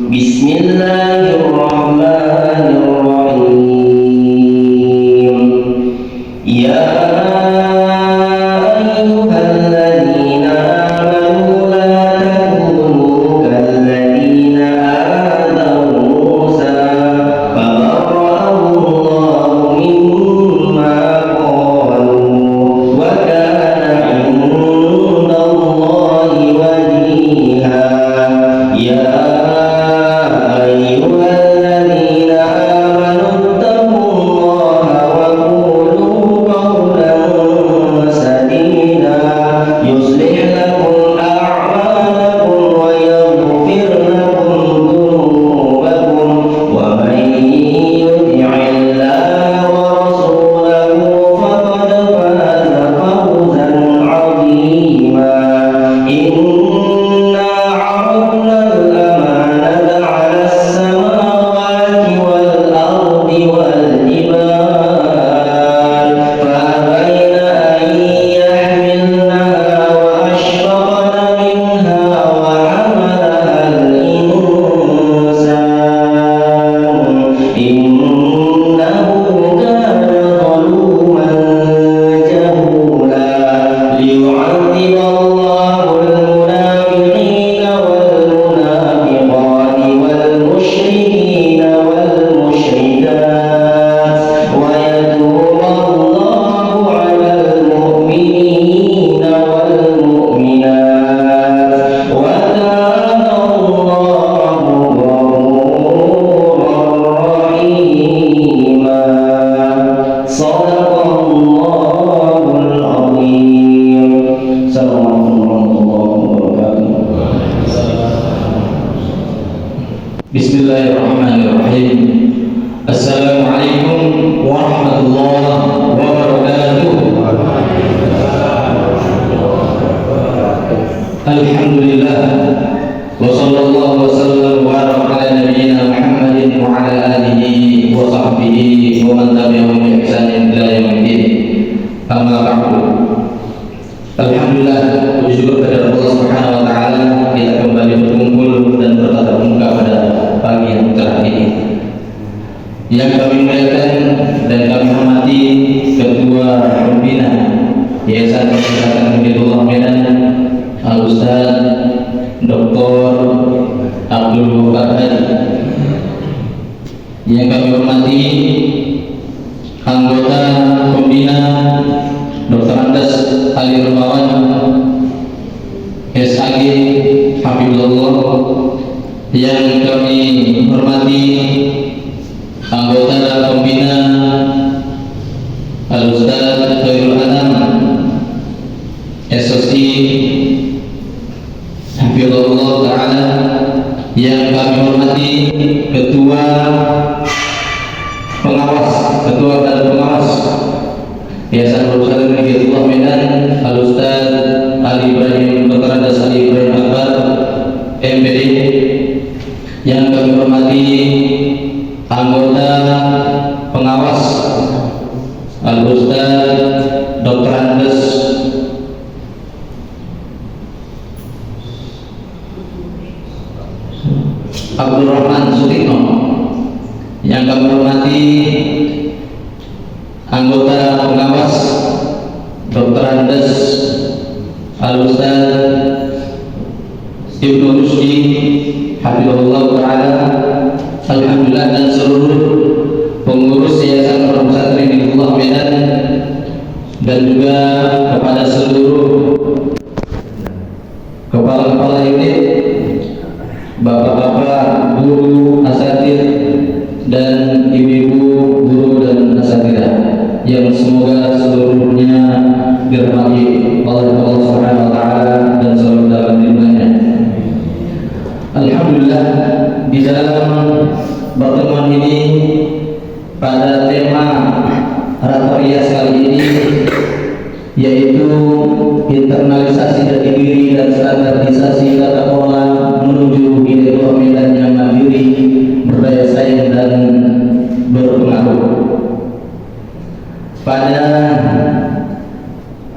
Bismillahirrahmanirrahim. Ya ayyuhalladzina amanu la takunu kalladzina adaw Musa fabarra'ahu Allahu mimma qalu wa kana 'indallahi wajiha. Ya Bismillahirrahmanirrahim. Assalamualaikum warahmatullahi wabarakatuh. Alhamdulillah wa sallallahu wa sallam wa baraka ala nabiyyina Muhammadin wa ala alihi wa sahbihi wa man tabi'ahum bi ihsanin ila yaumil din. Amma ba'du. Alhamdulillah, puji syukur kepada Allah Subhanahu wa taala kita kembali berkumpul dan bertatap muka pada pagi yang cerah ini. Yang kami muliakan dan kami hormati Ketua Pembina Yayasan Kesehatan Hidayatullah Medan, Al-Ustaz Dr. Abdul Wahab. Yang kami hormati anggota Pembina Dr. Andes Ali Rumawan SAG Habibullah. Yang kami hormati anggota Pembina Al-Ustaz Khairul Anam SOC Habibullah Ta'ala. Yang kami hormati Ketua dan pengawas Yayasan Pesantren Hidayatullah Medan, Al-Ustaz Ali Ibrahim Dr. Andes Ali Ibrahim Akbar MPD. Yang kami hormati anggota pengawas Al-Ustaz Dr. Andes Abdul Rahman Sutikno. Yang kami hormati anggota pengawas Dr. Andes Al-Ustaz Ibnu Rusdi Habibullah Ta'ala. Alhamdulillah, dan seluruh pengurus Yayasan Pesantren Hidayatullah Medan, dan juga kepada seluruh kepala-kepala unit, bapak-bapak, guru, asatidz, dan ibu-ibu guru dan asatidzah yang semoga seluruhnya dirahmati oleh Allah Subhanahu wa taala dan selalu dalam lindungannya. Alhamdulillah, di dalam pertemuan ini pada tema Ratorias kali ini, yaitu internalisasi jati diri dan standarisasi tata kelola menuju Hidayatullah Medan yang mandiri, berdaya saing dan berpengaruh. Pada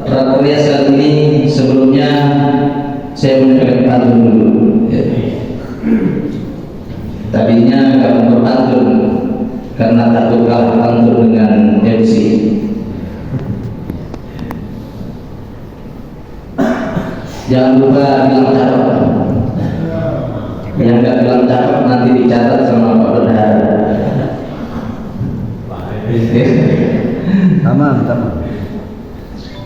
Ratorias kali ini sebelumnya saya menyampaikan pantun dulu. Tadinya nggak mau berpantun karena takut kalah pantun dengan MC. Jangan lupa bilang cakep. Yang nggak bilang cakep nanti dicatat sama Pak Bendahara. Taman.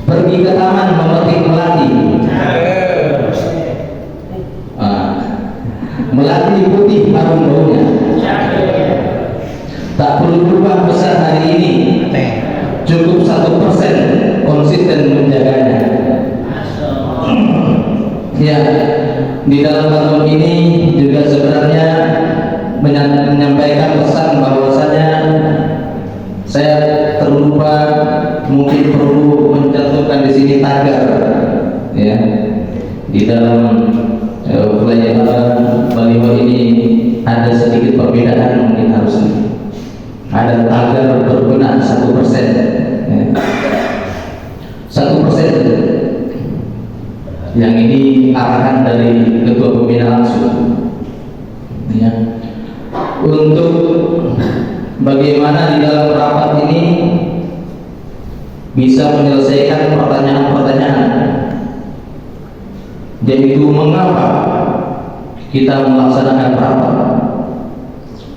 Pergi ke taman memetik melati. Melati putih harum baunya. Tak perlu berubah besar hari ini, cukup 1% konsisten menjaganya. Ya, di dalam pantun ini juga sebenarnya menyampaikan pesan bahwasanya saya terlupa, mungkin perlu mencantumkan di sini tagar, ya, di dalam flyer baliho ini ada sedikit perbedaan, mungkin harus ada tagar berguna 1%, ya. 1%. Yang ini arahan dari ketua pembina langsung, ya, untuk bagaimana di dalam rapat ini bisa menyelesaikan pertanyaan-pertanyaan, yaitu mengapa kita melaksanakan rapat,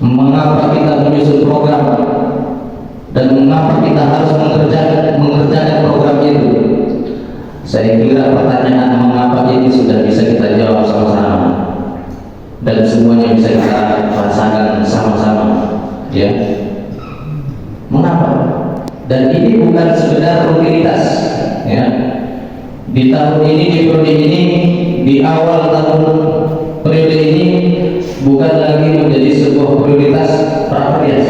mengapa kita menyusun program, dan mengapa kita harus mengerjakan program itu. Saya kira pertanyaan mengapa ini sudah bisa kita jawab sama-sama dan semuanya bisa kita rasakan sama-sama, ya. Mengapa? Dan ini bukan sekedar rutinitas, ya. Di tahun ini, di periode ini, di awal tahun periode ini bukan lagi menjadi sebuah prioritas prakerja,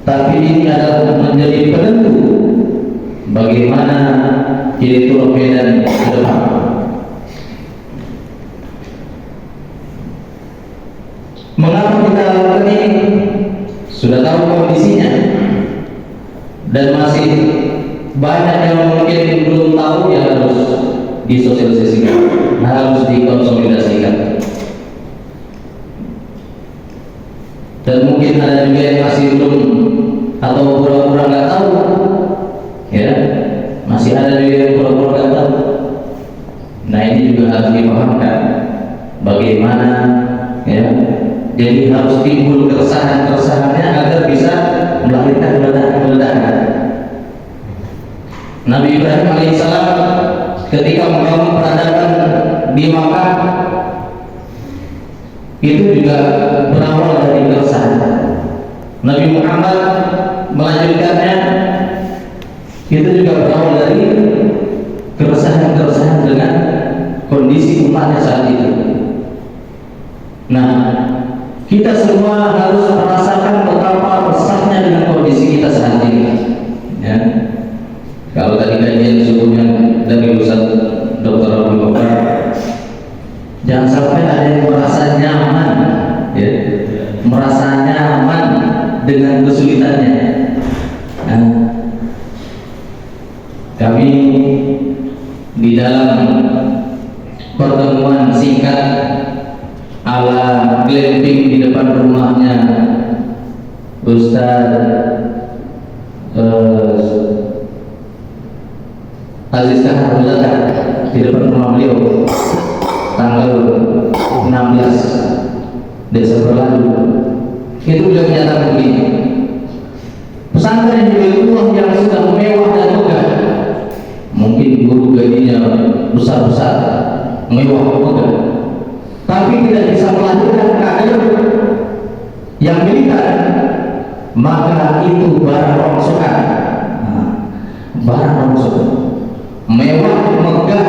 tapi ini adalah menjadi penentu bagaimana Direktur Medan ke depan. Mengapa kita lakukan ini? Sudah tahu kondisinya, dan masih banyak yang mungkin belum tahu, yang harus disosialisasikan, harus dikonsolidasikan. Dan mungkin ada juga yang masih belum atau pura-pura nggak tahu, ya. Masih ada yang pura-pura nggak tahu. Nah, ini juga harus dipahamkan bagaimana, ya. Jadi harus timbul keresahan-keresahannya agar bisa melahirkan ledakan. Nabi Ibrahim alaihissalam ketika membangun peradaban di Makkah itu juga berawal dari keresahan. Nabi Muhammad melanjutkannya, itu juga berawal dari keresahan-keresahan dengan kondisi umatnya saat itu. Nah, kita semua harus merasakan betapa resahnya dengan kondisi kita saat ini, ya. Kalau tadi kajian sebelumnya dari Ustaz Dr. Abdul Bakar, jangan sampai ada yang merasa nyaman, ya, merasa nyaman dengan kesulitannya. Nah, kami di dalam pertemuan singkat ala glamping di depan rumahnya Ustaz Aziz Kahar di depan rumah beliau tanggal 16 Desember lalu, itu beliau menyatakan begini: pesantren Hidayatullah yang sudah mewah dan megah, mungkin guru gajinya besar-besar, mewah dan megah, tapi tidak bisa melahirkan kader yang militan, maka itu barang rongsokan. Barang rongsokan, mewah, megah,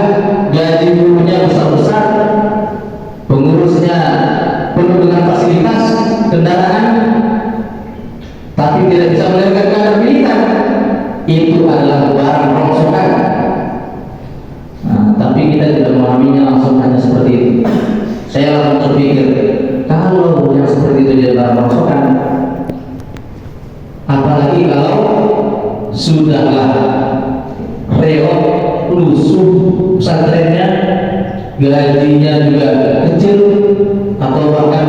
gaji gurunya besar-besar, pengurusnya penuh dengan fasilitas, kendaraan, tapi tidak bisa melahirkan kader militan, itu adalah barang rongsokan. Nah, tapi kita tidak memahaminya langsung hanya seperti itu. Saya langsung berpikir, kalau yang seperti itu jadi barang rongsokan, apalagi kalau sudahlah reot, lusuh pesantrennya, gajinya juga kecil, atau bahkan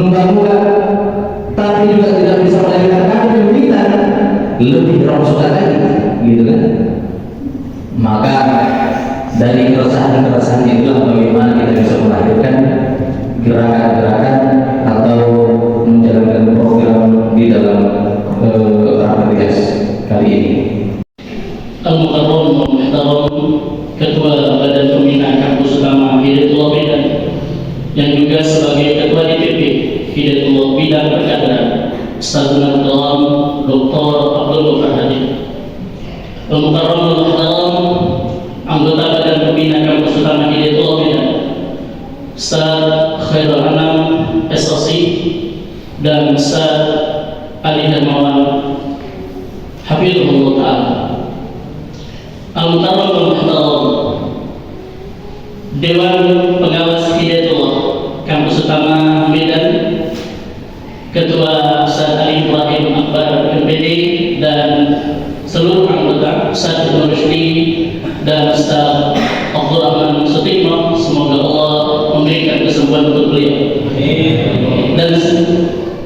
muka-muka, tapi juga tidak bisa melahirkan kami berita, lebih rongsokan lagi, gitu kan? Maka dari keresahan-keresahan itulah bagaimana kita bisa melahirkan gerakan-gerakan atau menjalankan program di dalam Rakernas kali ini. Al-Mukarram Muhtaram, Ketua Badan Pembina Kampus Utama Hidayatullah Medan, yang juga sebagai Ketua DPP Hidayatullah Bidang Perkadra, Ustadzul Kalam Dr. Abdul Ghaffar Hadir. Al-Mukarram Muhtaram, Anggota Badan Pembina Kampus Utama Hidayatullah Medan, Ustadz Khairul Anam SOC, dan Ustadz Ali Hermawan Hafizahullah Ta'ala. Al-Mukarram Muhtaram, Dewan Pengawas Hidayatullah Kampus Utama Medan, Ketua Ustadz Ali Ibrahim Akbar MPD dan seluruh anggota, Ustadz Ibnu Rusdi dan Ustadz Abdul Rahman Sutikno, semoga Allah memberikan kesembuhan untuk beliau. Dan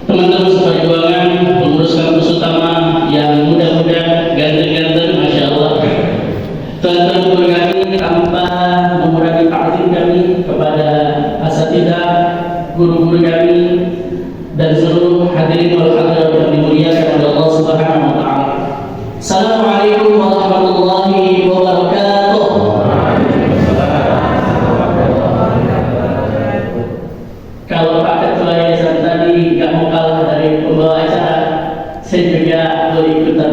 teman-teman seperjuangan, pengurus kampus utama yang muda-muda, ganteng-ganteng, Masya Allah. Tuan-tuan guru kami, tanpa mengurangi takzim kami kepada asatidzah, guru-guru kami, dan seluruh hadirin wal hadirat yang dimuliakan oleh Allah Subhanahu wa Ta'ala. Assalamualaikum warahmatullahi wabarakatuh. Kalau Pak Ketua Yayasan tadi nggak mau kalah dari pembawa acara, saya juga boleh ikutan.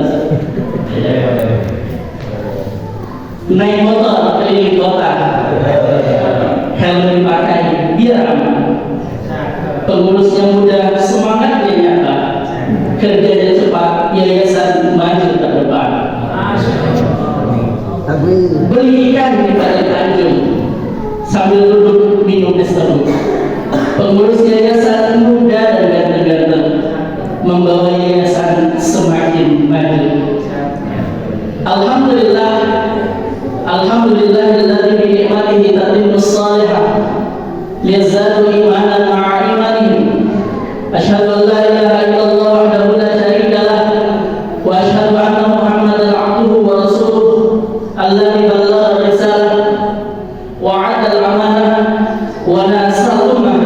Naik motor keliling kota, helm dipakai biar aman. Pengurusnya muda, semangatnya nyata, kerjanya cepat, yayasan maju ke depan. Beli ikan di Bali Tanjung sambil duduk minum es tebu. Pengurus yayasan muda dan ganteng-ganteng, membawa yayasan semakin maju. Alhamdulillah, alhamdulillahilladzi bi ni'matihi tatimmus shalihah liyazadu imanan ma'a imanihim. Asyhadu an la ilaha illallah wahdahu la syarika lah wa asyhadu anna Muhammadan 'abduhu wa rasuluh alladzi ballagha risalah wa 'adda al-amanah wa nasara al-ummah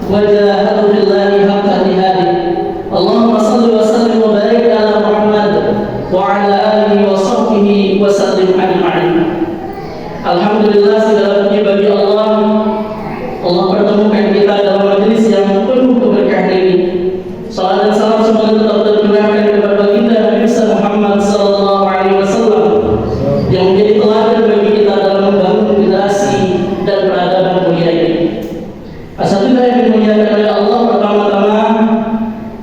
wa jahada fillahi haqqa jihadih. Allahumma shalli wa sallim wa barik ala Muhammad wa ala alihi wa sahbihi wa sallim ajma'in. Alhamdulillah, segala puji bagi Allah. Allah pertemukan kita dalam majelis yang penuh keberkahan ini. Salam dan salam semoga tetap tercurahkan kepada baginda Nabi Muhammad sallallahu alaihi wasallam yang menjadi teladan bagi kita dalam membangun generasi dan peradaban mulia ini. Asatidzah yang dimuliakan oleh Allah, pertama-tama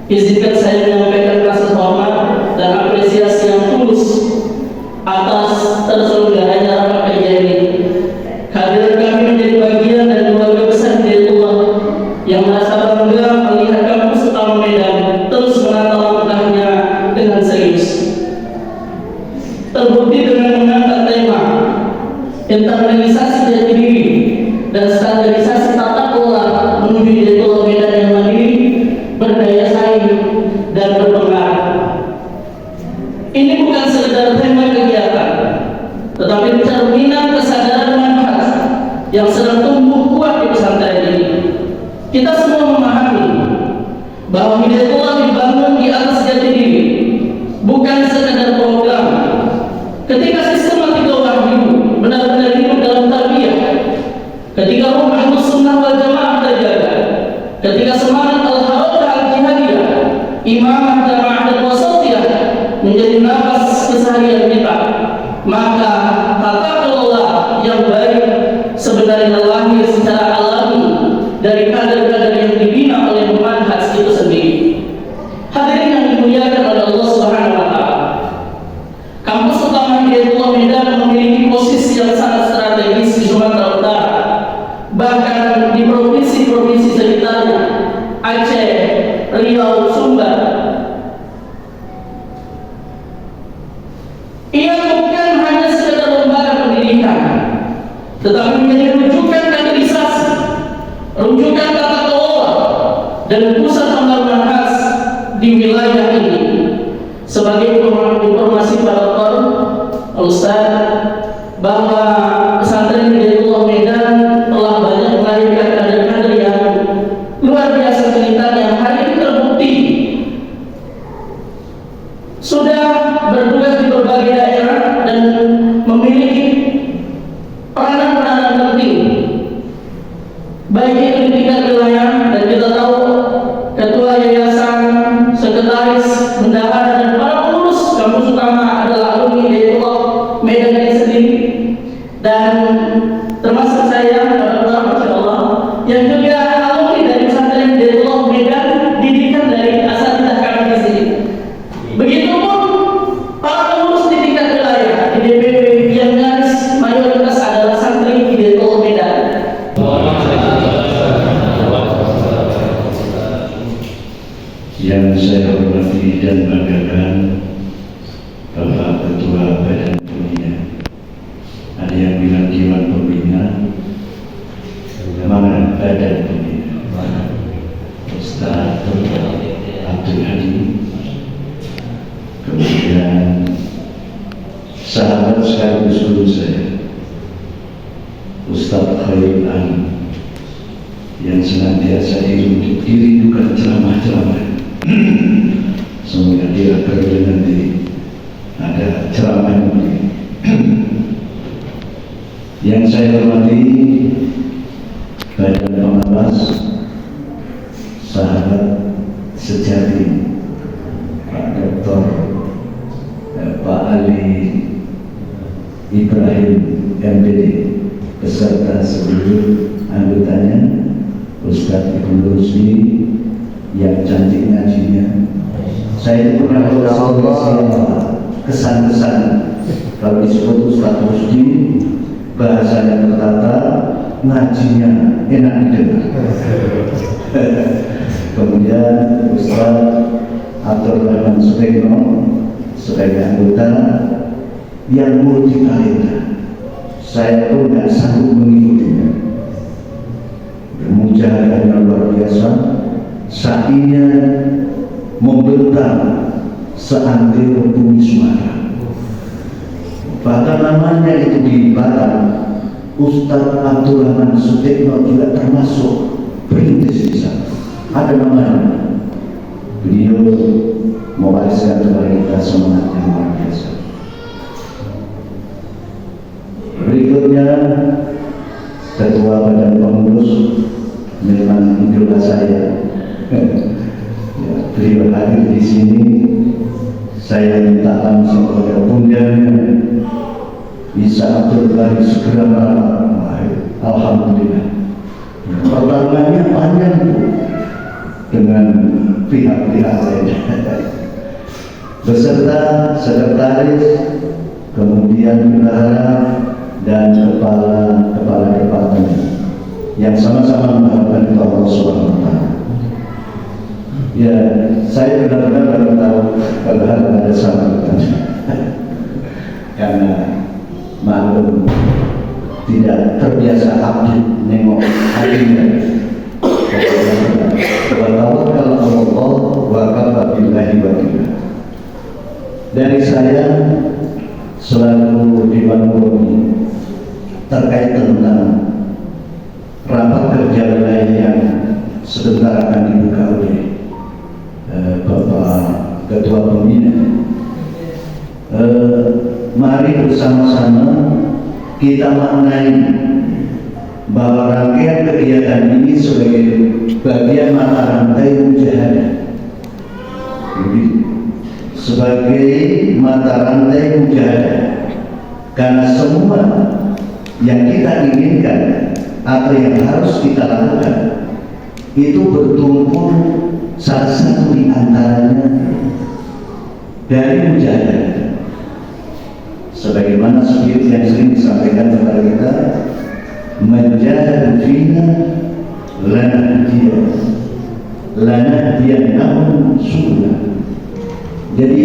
izinkan saya menyampaikan rasa hormat dan apresiasi yang tulus atas terselenggaranya rapat kajian ini. Kehadiran kami menjadi bagian dari keluarga besar Hidayatullah yang merasa bangga melihat kampus utama Medan terus menata langkahnya dengan serius. Terbukti dengan mengangkat tema internalisasi jati diri dan standarisasi tata kelola menuju Hidayatullah Medan yang mandiri, berdaya saing, dan berpengaruh. Ini bukan sekedar tema kegiatan, tetapi cerminan kesadaran manhaj yang sedang tumbuh kuat di pesantren ini. Kita semua memahami bahwa Hidayatullah dibangun di atas jati diri, bukan sekedar program. Ketika sistematika wahyu benar-benar hidup dalam tarbiyah, ketika ruh Ahlus Sunnah wal Jamaah terjaga, ketika semangat al-harakah al-jihadiyah, imamah jamaah dan wasatiyah menjadi nafas keseharian kita, maka tata kelola yang baik sebenarnya lahir secara alami dari kader-kader yang dibina oleh manhaj itu sendiri. Hadirin yang dimuliakan oleh Allah Subhanahu wa Ta'ala, kampus utama Hidayatullah Medan memiliki posisi yang sangat strategis di Sumatera Utara, bahkan di provinsi-provinsi sekitarnya, Aceh, Riau, Sumbar. Ia bukan hanya sekedar lembaga pendidikan, tetapi menjadi rujukan kaderisasi, rujukan tata kelola, dan pusat pembangunan khas di wilayah ini. Sebagai informasi pada Ustaz bahwa pesantren Hidayatullah Medan telah banyak melahirkan kader-kader yang luar biasa ceritanya, yang hari ini terbukti sudah bertugas di berbagai daerah dan memiliki peranan-peranan penting, baik itu di tingkat wilayah, dan kita tahu ketua yayasan, sekretaris, bendahara, dan para pengurus kampus utama adalah alumni Hidayatullah Medan ini sendiri, dan termasuk saya, Masya Allah, yang juga alumni dari pesantren Hidayatullah Medan, didikan dari asatidzah kami di sini. Begitupun para pengurus di tingkat wilayah, di DPW yang nyaris mayoritas adalah santri Hidayatullah Medan. Yang saya hormati dan banggakan Bapak Ketua Badan Pembina, ada yang bilang Dewan Pembina, mana Badan Pembina, Ustaz Abdul Hadi, kemudian sahabat sekaligus guru saya Ustaz Khairul Anam, yang senantiasa dirindukan ceramah-ceramah. Semoga dia kerja nanti ada ceramah ini. Yang saya hormati Badan Pengawas, sahabat sejati Pak Dr. Pak Ali Ibrahim MPD beserta seluruh anggotanya, Ustaz Ibnu Rusdi yang cantik ngajinya. Saya itu pernah kesan-kesan kalau disebut Ustaz Rusdi, bahasanya tertata, ngajinya enak didengar. Kemudian Ustaz Abdul Rahman Sutekno sebagai anggota yang multi talenta, saya pun tidak sanggup mengikutinya. Bermujahadah yang luar biasa, sakinya membentang seantero bumi Sumatera. Bahkan namanya itu di Batam, Ustaz Abdul Rahman Sutekno juga termasuk perintis di sana. Ada namanya. Beliau mewariskan kepada kita semangat yang luar biasa. Berikutnya Ketua Badan Pengurus, memang idola saya. Ya, beliau hadir di sini. Saya minta langsung kepada bundanya bisa Abdul Bari segera merawat. Alhamdulillah. Pertarungannya panjang dengan pihak-pihak lain. Beserta sekretaris, kemudian bendahara dan kepala departemen yang sama-sama mengharapkan Allah Subhanahu wa Ta'ala. Ya, saya benar-benar baru tahu kalau ada sambutan karena maklum tidak terbiasa update nengok hatinya. Kalau Allah wa kafa billahi wakil. Dari saya selaku dibangun terkait tentang rapat kerja wilayah yang sebentar akan dibuka oleh Bapak Ketua Pembina. Mari bersama-sama kita maknai bahwa rangkaian kegiatan ini sebagai bagian mata rantai mujahadah. Jadi, sebagai mata rantai mujahadah, karena semua yang kita inginkan atau yang harus kita lakukan itu bertumpu salah satu di antaranya dari mujahadah. Sebagaimana seperti yang sering disampaikan kepada kita, menjahadu fina lana dia namun sunnah. Jadi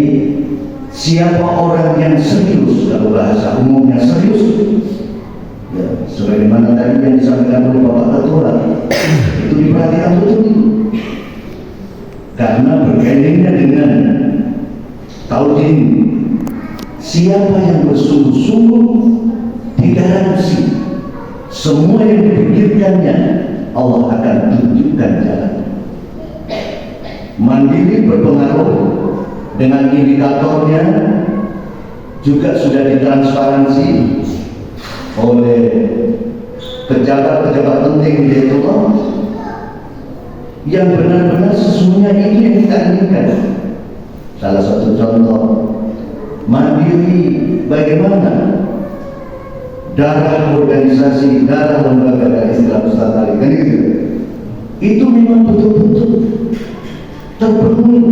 siapa orang yang serius, kalau bahasa umumnya serius, ya, sebagaimana tadi yang disampaikan oleh Bapak Ketua, itu diperhatikan betul. karena berkaitannya dengan tahun ini. Siapa yang bersungguh-sungguh digaransi semua yang dipikirkannya Allah akan tunjukkan jalan. Mandiri berpengaruh dengan indikatornya juga sudah ditransparansi oleh pejabat-pejabat penting di Hidayatullah yang benar-benar sesungguhnya itu yang kita inginkan. Salah satu contoh mandiri bagaimana darah organisasi, darah lembaga dan istilah Ustaz tadi kan gitu. Itu memang betul-betul terpenuhi.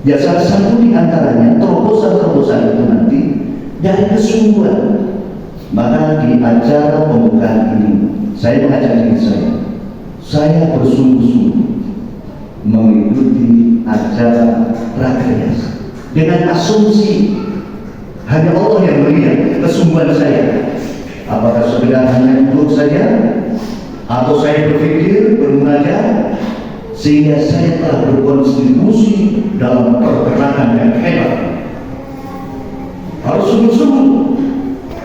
Ya salah satu di antaranya terobosan-terobosan itu nanti dari kesungguhan. Maka di acara pembukaan ini saya mengajak diri saya bersungguh-sungguh mengikuti acara Rakayasa dengan asumsi hanya Allah yang melihat kesungguhan saya. Apakah sekedar hanya duduk saja atau saya berpikir bermunajat sehingga saya telah berkontribusi dalam pergerakan yang hebat. Harus sungguh-sungguh,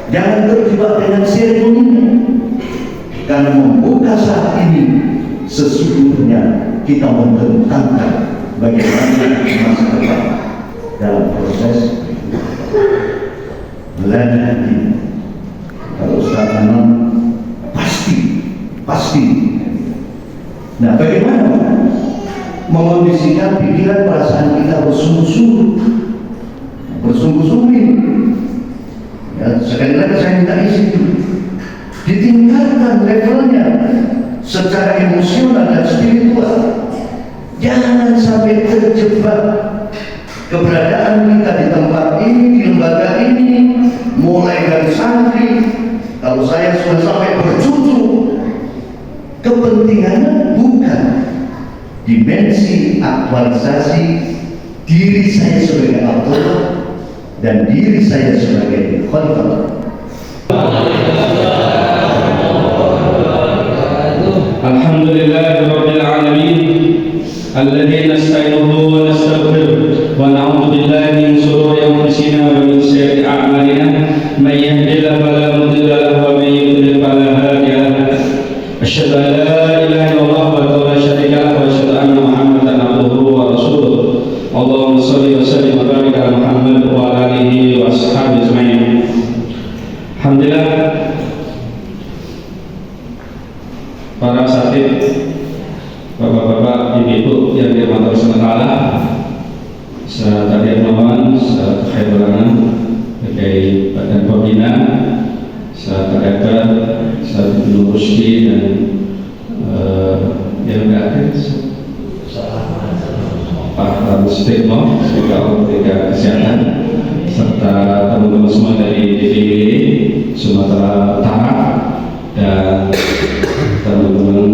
jangan terjebak dengan seremoninya, karena membuka saat ini sesungguhnya kita mententangkan bagaimana masa depan dalam proses belajar ini. Kalau Ustaz Anam pasti. Nah, bagaimana mengondisikan pikiran perasaan kita bersungguh-sungguh ini? Ya, sekali lagi saya minta isi ditingkatkan levelnya secara emosional dan spiritual. Jangan sampai terjebak keberadaan kita di tempat ini, di lembaga ini, mulai dari santri. Kalau saya sudah sampai bercucu, kepentingannya bukan dimensi aktualisasi diri saya sebagai autor dan diri saya sebagai khalifah. Alhamdulillahirabbil alamin alladzi nasta'inuhu wa nastaghfiruh wa na'udzu billahi min shururi anfusina wa min sayyiati a'malina may yahdihillahu fala mudilla lahu wa may yudlil fala hadiya lahu. Asyhadu an la ilaha illallah wa la syarika lahu wa asyhadu anna Muhammadan abduhu wa rasuluh. Allahumma shalli wa sallim wa barik ala Muhammad wa ala alihi wa ashabihi ajma'in. Alhamdulillah, para asatidz, bapak-bapak, ibu-ibu yang dirahmati Allah Taala, sahabat Irmawan, sahabat Khairulangan, sebagai badan pembina, sahabat Rektor, sahabat Ibnu Rusdi dan yang terakhir Pak Mustikno, sebagai Menteri Kesehatan, serta teman-teman semua dari DPD Sumatera Utara dan teman-teman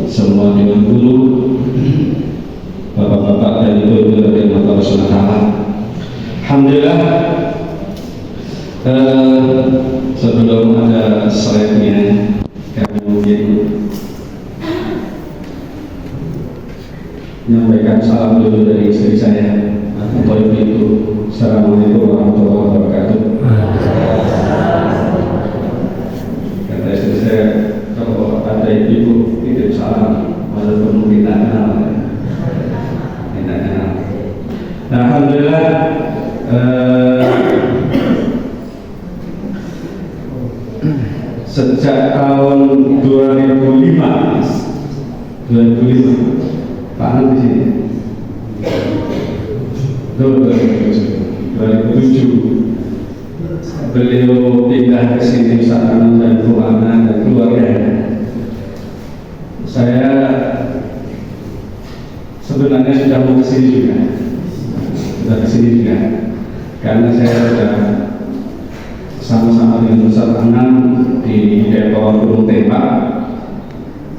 semua dengan guru, bapak-bapak dan ibu-ibu dari Allah Subhanahu wa Ta'ala. Alhamdulillah, sebelum ada slide-nya, kami mungkin menyampaikan salam dulu dari istri saya atau ibu. Assalamualaikum warahmatullahi wabarakatuh. Kata istri saya, kalau ada ibu titip salam, walaupun tidak kenal. Nah, alhamdulillah, sejak tahun 2005 Pak Anam di sini. 2007 beliau pindah ke sini Ustaz Anam dan Bu Ana dan keluarga. Saya sebenarnya sudah mau ke sini juga, karena saya sudah sama-sama dengan Ustaz Anam di Depok Gunung Tembak,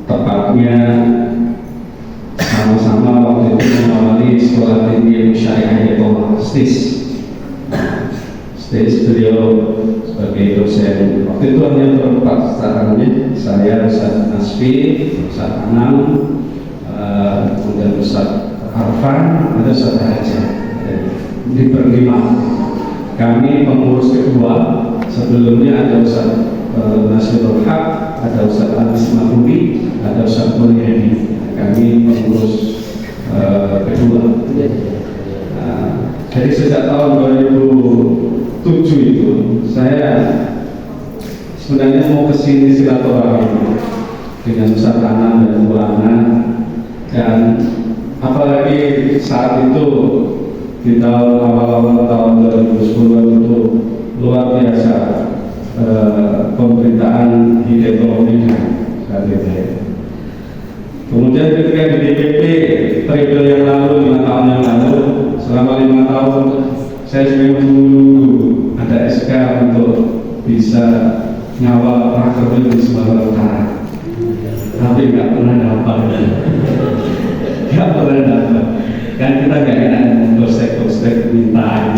tepatnya sama-sama waktu itu mengawali sekolah tinggi syariah Depok STIS. Beliau sebagai dosen waktu itu hanya berempat, saya, Ustaz Nasfi, Ustaz Anam, kemudian Ustaz Arfan, ada Ustaz Raja. Di berlima kami pengurus kedua. Sebelumnya ada Ustaz Nasirul Haq, ada Ustaz Anis Mahmudi, ada Ustaz Mulyadi. Kami pengurus kedua. Jadi sejak tahun 2007 itu saya sebenarnya mau kesini silaturahmi dengan Ustaz Anam dan Bu Ana, dan apalagi saat itu di tahun awal-awal tahun 2010 itu luar biasa pemberitaan di ekonomi saat itu. Kemudian ketika di DPP periode yang lalu, 5 tahun yang lalu, selama 5 tahun saya sering menunggu ada SK untuk bisa ngawal rakerda di Sumatera Utara, tapi nggak pernah dapat. Nggak pernah dapat. Kan kita nggak enak dosen-dosen minta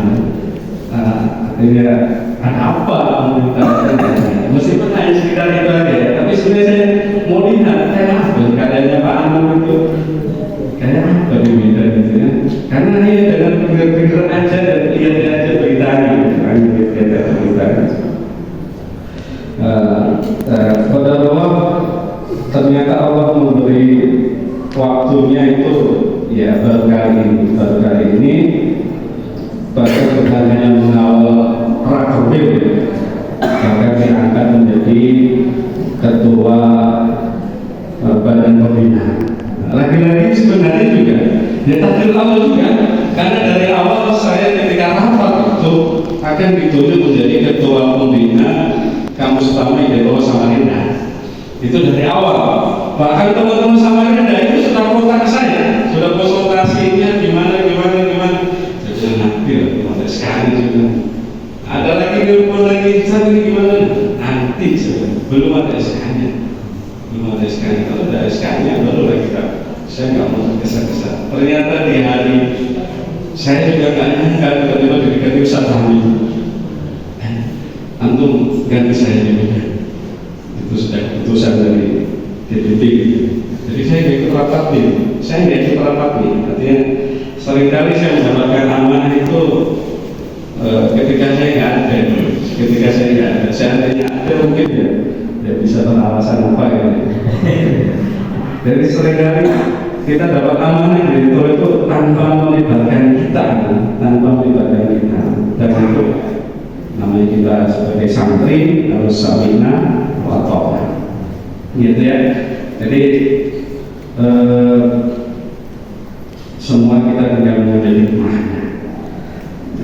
artinya ada apa meminta, meskipun hanya sekitar itu aja ya. Tapi sebenarnya saya mau lihat kayak apa keadaannya Pak Anam itu, kayak apa di Medan gitu ya. Karena ini dengan pikir-pikir aja dan lihat aja beritanya, lihat beritanya. Pada Allah ternyata Allah memberi waktunya itu ya baru kali ini bahkan bukan hanya mengawal Rakerda, bahkan diangkat menjadi ketua badan pembina. Lagi-lagi sebenarnya juga ya takdir Allah juga, karena dari awal saya ketika rapat itu akan ditunjuk menjadi ketua pembina Kampus Utama Ideologi Samarinda. Itu dari awal. Bahkan teman-teman Samarinda itu sudah kontak saya, sudah konsultasinya gimana. Saya nanti ada sekali juga. Ada lagi nelfon lagi, ini gimana? Nanti belum ada SK-nya. Kalau ada SK-nya baru lagi kita. Saya nggak mau tergesa-gesa. Ternyata di hari saya juga nggak nyangka tiba-tiba diganti Ustaz Hamid. Antum ganti saya juga. Itu sudah keputusan dari DPP. Jadi saya nggak ikut rapat nih. Artinya seringkali saya mendapatkan amanah itu ketika saya nggak ada. Seandainya ada mungkin ya bisa beralasan apa ya. Jadi seringkali kita dapat amanah dari itu tanpa melibatkan kita. Dan itu namanya kita sebagai santri harus samina wa ta'ah, gitu ya. Jadi semua kita tinggal menjadi hikmahnya.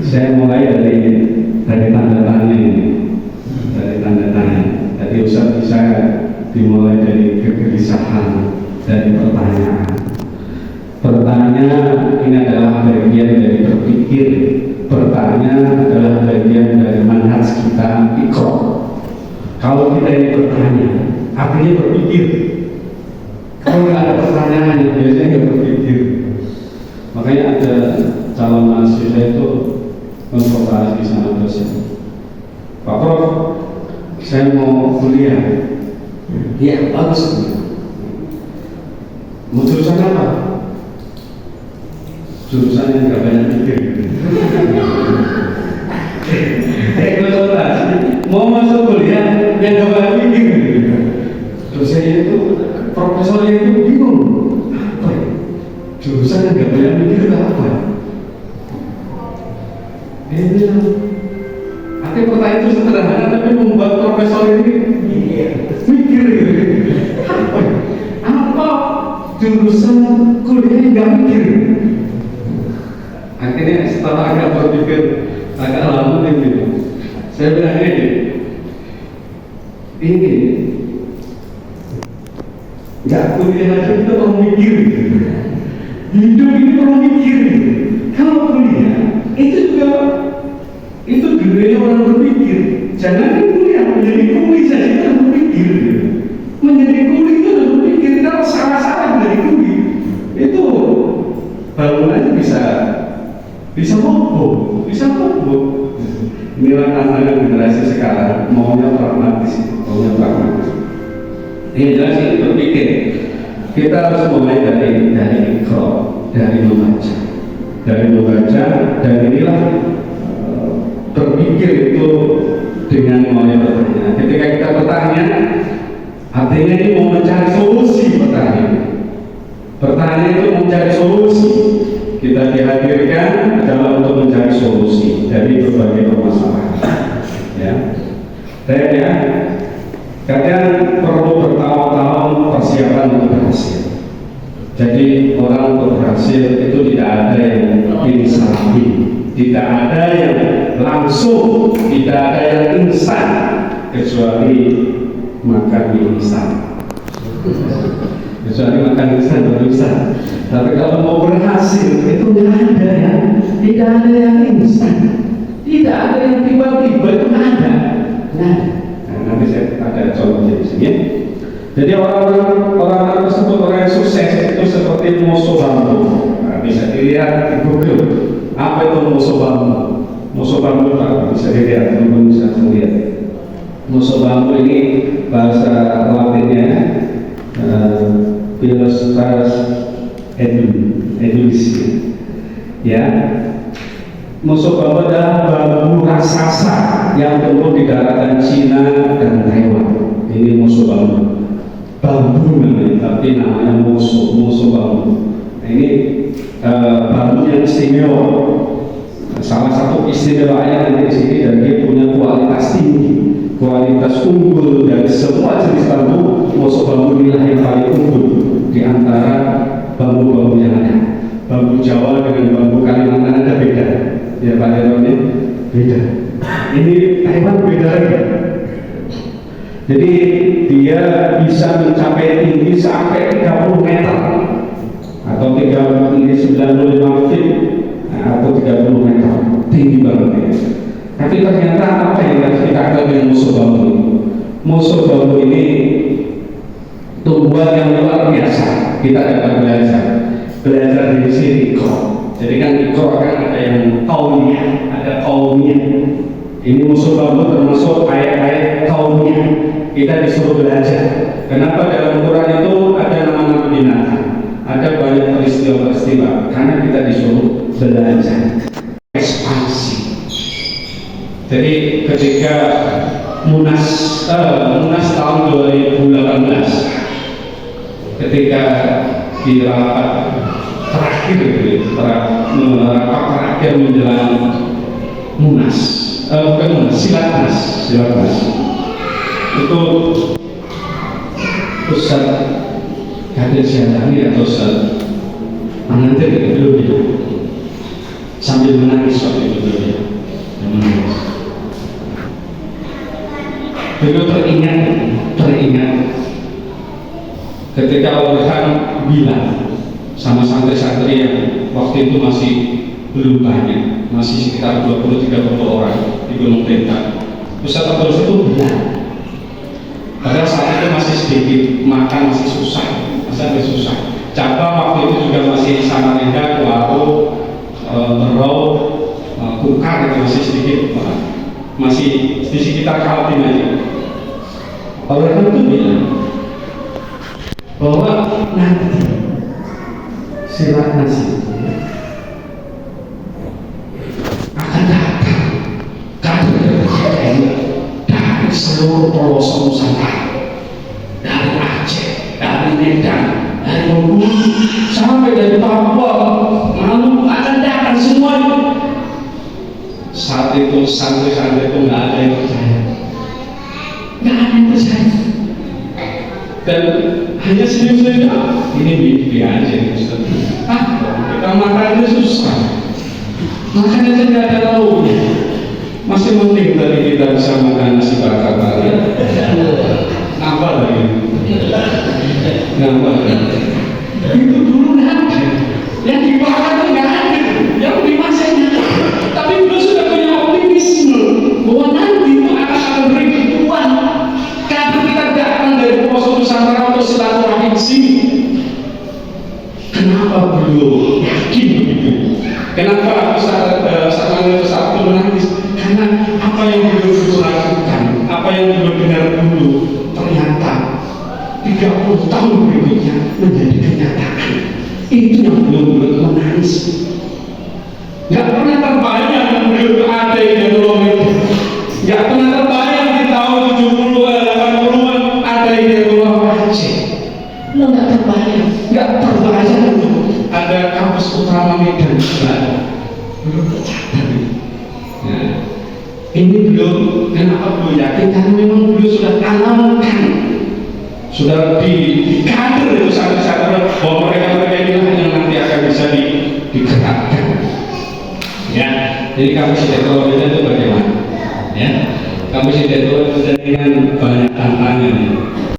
Saya mulai dari tanda tanya ini, Jadi Ustaz bisa dimulai dari kegelisahan, dari pertanyaan. Ini adalah bagian dari berpikir. Bertanya adalah bagian dari manhaj kita Iqra. Kalau kita ini bertanya, artinya berpikir. Kalau nggak ada pertanyaan, biasanya nggak berpikir. Makanya ada calon mahasiswa itu konsultasi sama dosen. Pak Prof, saya mau kuliah. Ya, bagus. Mau jurusan apa? Jurusan yang nggak banyak pikir. Konsultasi, mau masuk kuliah yang nggak banyak pikir. Dosennya itu, profesornya itu bingung. Apa ya? Jurusan yang nggak banyak pikir itu apa? Dia bilang, artinya pertanyaan itu sederhana, tapi membuat profesor ini mikir gitu. Apa jurusan kuliah yang nggak mikir? Akhirnya setelah agak berpikir agak lama ini, saya bilang ini nggak kuliah aja kita perlu mikir. Hidup ini perlu mikir. Kalau kuliah itu juga itu gedenya orang berpikir. Jangan kuliah menjadi kuli saja kita berpikir. Menjadi kuli itu harus berpikir. Kalau salah-salah menjadi kuli itu bangunannya bisa roboh. Inilah tantangan generasi sekarang, maunya pragmatis. Ini jelas ini berpikir. Kita harus mulai dari ikro, dari membaca, dan inilah berpikir itu dengan mulai bertanya. Ketika kita bertanya, artinya ini mau mencari solusi pertanyaan itu mencari solusi. Kita dihadirkan adalah untuk mencari solusi dari berbagai permasalahan. Ya, kadang perlu bertahun-tahun persiapan untuk berhasil. Jadi orang untuk berhasil itu tidak ada yang instan, tidak ada yang langsung, tidak ada yang instan, kecuali makan mie instan. Kecuali makan instan baru bisa. Tapi kalau mau berhasil itu tidak ada ya, tidak ada yang instan, tidak ada yang tiba-tiba, itu nggak ada. Nah, nanti saya ada contohnya di sini. Jadi orang tersebut, orang yang sukses itu seperti musuh bambu. Nah, bisa dilihat di Google apa itu musuh bambu. Musuh bambu bisa dilihat, teman-teman bisa melihat. Musuh bambu ini bahasa Latinnya Pilostas edulis. Ya, musuh bambu adalah bambu raksasa yang tumbuh di daratan Cina dan Taiwan. Ini musuh bambu. Bambu namanya, tapi namanya musuh bambu. Nah, ini bambu yang istimewa. Salah satu istimewanya nanti di sini, dan dia punya kualitas tinggi, kualitas unggul dari semua jenis bambu. Musuh bambu inilah yang paling unggul di antara bambu-bambu yang ada. Bambu Jawa dengan bambu Kalimantan ada beda. Ya Pak Heron, beda. Ini Taiwan beda lagi. Jadi dia bisa mencapai tinggi sampai 30 meter atau 95 feet atau 30 meter, tinggi banget ya. Tapi ternyata apa yang harus kita katakan dengan musuh bambu? Musuh bambu ini tumbuhan yang luar biasa. Kita dapat belajar di sini ikro. Jadi kan ikro kan ada yang kaumnya, ada kaumnya. Ini musuh bambu termasuk ayat-ayat kaumnya. Kita disuruh belajar. Kenapa dalam Quran itu ada nama-nama binatang, ada banyak peristiwa-peristiwa? Karena kita disuruh belajar, ekspansi. Jadi ketika Munas tahun 2018, ketika di rapat terakhir rapat terakhir menjelang Munas, Silatnas itu Ustaz Kadir Syahani atau Ustaz mengantar belum itu sambil menangis waktu itu menangis. Beliau teringat ketika Orhan bilang sama santri-santri yang waktu itu masih belum banyak, masih sekitar 20-30 orang di Gunung Tenta. Ustaz Abdul itu bilang, padahal saat itu masih sedikit, makan masih susah. Cabang waktu itu juga masih Samarinda, Kuaro, Berau, Kukar itu masih sedikit, masih di sekitar Kaltim aja. Orang itu bilang bahwa nanti Silatnas akan datang dari seluruh pelosok Nusantara, dari Aceh, dari Medan, dari Bengkulu, sampai dari Papua, Maluku, akan datang semua. Saat itu santri-santri itu nggak ada yang percaya, dan hanya senyum-senyum. Ini mimpi aja, Ustaz. Kita makannya susah, makan aja nggak ada lauknya. Masih penting tadi kita bisa makan nasi bakar tadi. Nambah lagi. Itu dulu nggak ada. Yang dibakar itu nggak ada. Yang dimasak ada. Tapi beliau sudah punya optimisme bahwa nanti itu akan ribuan kader kita datang dari pelosok Nusantara untuk silaturahmi di sini. Kenapa beliau yakin begitu? Kenapa Ustaz itu menangis? Karena apa yang beliau lakukan, apa yang beliau dengar dulu, ternyata 30 tahun berikutnya menjadi Itu yang belum menangis. Gak pernah terbayang beliau ada di ruang itu. Gak pernah terbayang di tahun 70-an, 80-an ada di ruang Aceh. Lo gak terbayang ada kampus utama Medan. Belum tercatat. Nah, ini belum. Kenapa belum yakin? Karena memang beliau sudah tanamkan, sudah dikader itu sadar bahwa mereka inilah yang nanti akan bisa digerakkan. Ya, jadi kampus Hidayatullah Medan itu bagaimana? Ya, kampus Hidayatullah Medan dengan banyak tantangan.